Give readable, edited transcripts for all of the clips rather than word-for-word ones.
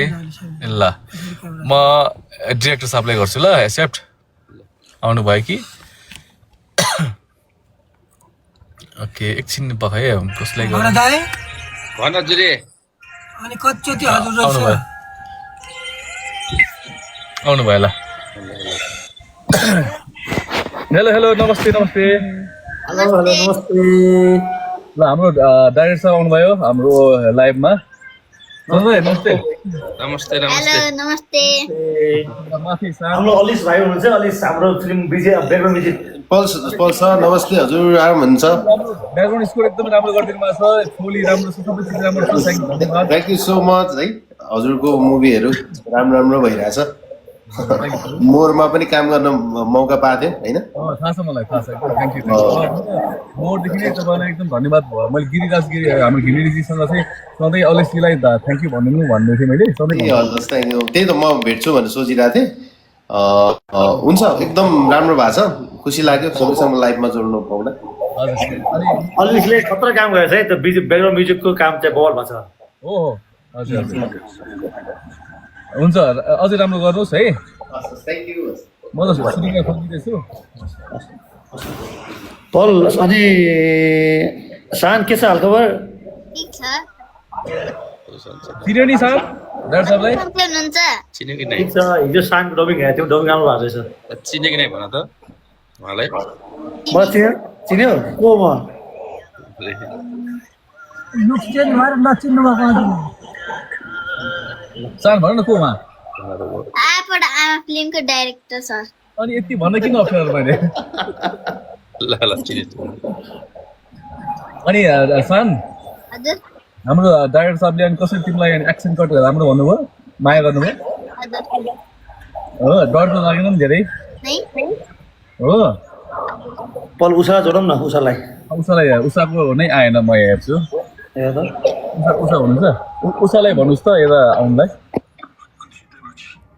ल म डिरेक्टर साहबलाई गर्छु ल एक्सेप्ट आउनु भयो कि ओके एकछिन पखाए कसलाई गर्नु भन जुरे अनि कतिचोटि हजुर आउनु भयो ल हेलो हेलो नमस्ते नमस्ते हेलो हेलो नमस्ते ल हाम्रो डाइरेक्टर साहब आउनुभयो हाम्रो लाइभमा नमस्ते नमस्ते हेलो नमस्ते माथि साहब हाम्रो अलिस भाइ हुनुहुन्छ अलिस हाम्रो फिल्म विजय ब्याकग्राउन्ड म्युजिक पल्स सर नमस्ते हजुर आराम हुनुहुन्छ ब्याकग्राउन्ड स्कोर एकदमै राम्रो गरिदिनु भएको छ फोली राम्रो छ सबै चिज राम्रो छ धन्यवाद थ्याङ्क यू सो मच है हजुरको मुभीहरू राम्रो भइरहेछ मोरमा पनि काम गर्न मौका पाएको थिएँ होइन थाहा छ मलाई थाहा छ एकदम थ्याङ्क यू मोरदेखि नै तपाईँलाई एकदम धन्यवाद भयो मैले गिरिराज गिरी हाम्रो घिमिरेजीसँग चाहिँ सधैँ अलेसीलाई थ्याङ्क यू भनिदिनु भन्दै थिएँ मैले सधैँ ए हजुर थ्याङ्क यू त्यही त म भेट्छु भनेर सोचिरहेको थिएँ हुन्छ एकदम राम्रो भएको छ खुसी लाग्यो सबैसँग लाइफमा जोड्नु पाउँदा हजुर अनि अलिसले खतरा काम गरेछ है त्यो ब्याकग्राउन्ड म्युजिकको काम चाहिँ बवाल भएको छ हो हजुर हजुर हुन्छ अझै राम्रो गर्नुहोस् है थ्याङ्क यू म त सुनिका खोजिँदैछु पल अनि सान के छ हालखबर ठिक छ चिन्यो नि साहब डाक्टर साहबलाई कस्तो हुनुहुन्छ चिन्यो कि नै ठिक छ हिजो सानको डबिङ हेरेको थियौँ डबिङ राम्रो भएको रहेछ चिन्यो कि नै भन त उहाँलाई म चिन्यो को म सार भन न को उहाँ आफबाट आमा फिल्मको डाइरेक्टर सर अनि यति भन्न किन अप्ठ्यारो मैले ल ल चिन्यो अनि सान हजुर हाम्रो डाइरेक्टर साहबले अनि कसरी तिमीलाई एक्सन कट राम्रो भन्नुभयो माया गर्नुभयो हजुर हो डर त लागेन नि धेरै नै हो पल उषा जोडौँ न उषालाई उषाको नै आएन म हेर्छु हेर त उषा हुनुहुन्छ उषालाई भन्नुहोस् त यता आउनुलाई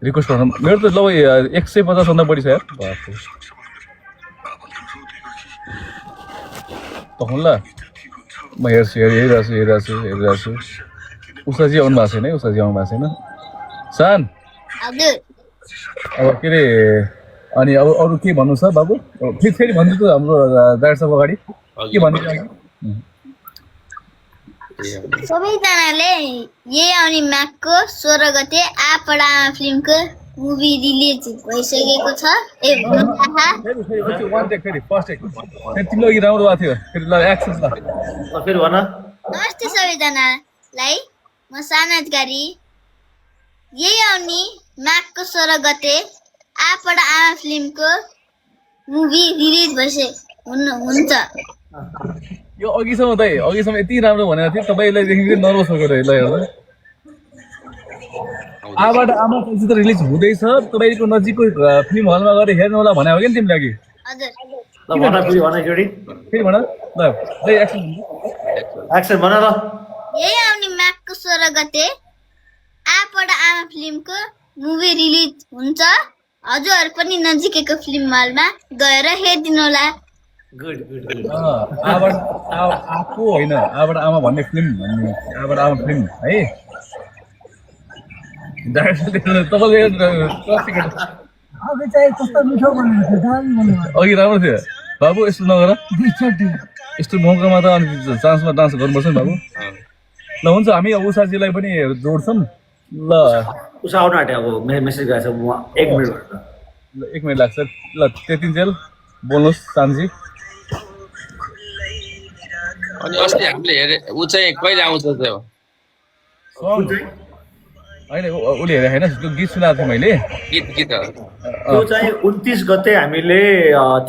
रिक्वेस्ट गर्नु मेरो त ल 150 भन्दा बढी छ यार तखन ल म हेरिरहेको छु उषाजी आउनु भएको छैन है उषाजी आउनु भएको छैन सान हजुर अब के अरे अनि अब अरू के भन्नु छ बाबु फेरि भन्नु त हाम्रो डाक्टर साहब अगाडि के भन्नु सबैजनाले यही आउने माघको 16 गते आफबाट आमा फिल्मको मुभी रिलिज भइसकेको छ ए तिमीले अघि राम्रो भएको थियो फेरि ल एक्सन ल फेरि भन नमस्ते सबैजनालाई म सानाजगारी यही आउने माघको 16 गते आफबाट आमा फिल्मको मुभी रिलिज हुन्छ यो अघिसम्म यति राम्रो भनेको थियो तपाईँलाई देखि नर्भस भएको रहेछ ल हेर्दा आबाट आमा पछि त रिलिज हुँदैछ तपाईँको नजिकको फिल्म हलमा गएर हेर्नु होला भने हो कि तिमीले अघि हजुर ल भन फेरि भन एकचोटि फेरि भन ल एक्सन एक्सन भन ल यही आउने माघको 16 गते आफबाट आमा फिल्मको मुभी रिलिज हुन्छ हजुरहरू पनि नजिकैको फिल्म हलमा गएर हेरिदिनु होला गुड गुड गुड आएको होइन आबाट आमा भन्ने फिल्म भन्ने आबाट आमा फिल्म है अघि राम्रो थियो बाबु यस्तो नगर यस्तो मौकामा त अनि चान्समा डान्स गर्नुपर्छ नि बाबु ल हुन्छ हामी उषाजीलाई पनि जोड्छौँ ल उषा आउनु आँट्यो अब मेसेज गरेको छ म 1 मिनट ल 1 मिनट लाग्छ ल त्यतिन्जेल बोल्नुहोस् सानजी अनि अस्ति हामीले हेरे ऊ चाहिँ कहिले आउँछ त्यो होइन उसले हेरेको होइन त्यो गीत सुनाएको थिएँ मैले गीत त्यो चाहिँ 29 गते हामीले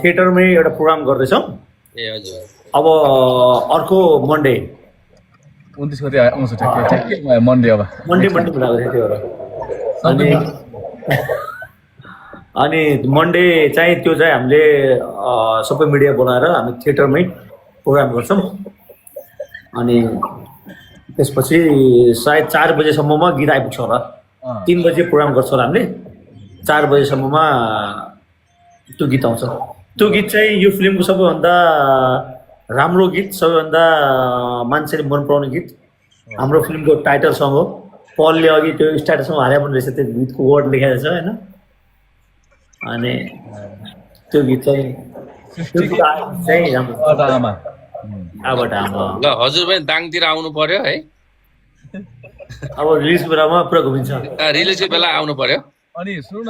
थिएटरमै एउटा प्रोग्राम गर्दैछौँ ए हजुर अब अर्को मन्डे 29 गते आउँछ ठ्याक्कै मन्डे अब मन्डे मिलाएको थियो त्योहरू अनि मन्डे चाहिँ त्यो चाहिँ हामीले सबै मिडिया बोलाएर हामी थिएटरमै प्रोग्राम गर्छौँ अनि त्यसपछि सायद 4 बजेसम्ममा गीत आइपुग्छ होला 3 बजे प्रोग्राम गर्छ होला हामीले 4 बजेसम्ममा त्यो गीत आउँछ त्यो गीत चाहिँ यो फिल्मको सबैभन्दा राम्रो गीत सबैभन्दा मान्छेले मन पराउने गीत हाम्रो फिल्मको टाइटल सङ हो पलले अघि त्यो स्ट्याटसमा हाले पनि रहेछ त्यो गीतको वर्ड लेखेको छ होइन अनि त्यो गीत चाहिँ राम्रो आमा आबाट आमा ल हजुर पनि दाङतिर आउनु पर्यो है अब रिलिज बेलामा पुरा घुमिन्छ रिलिजको बेला आउनु पर्यो अनि सुन्नु न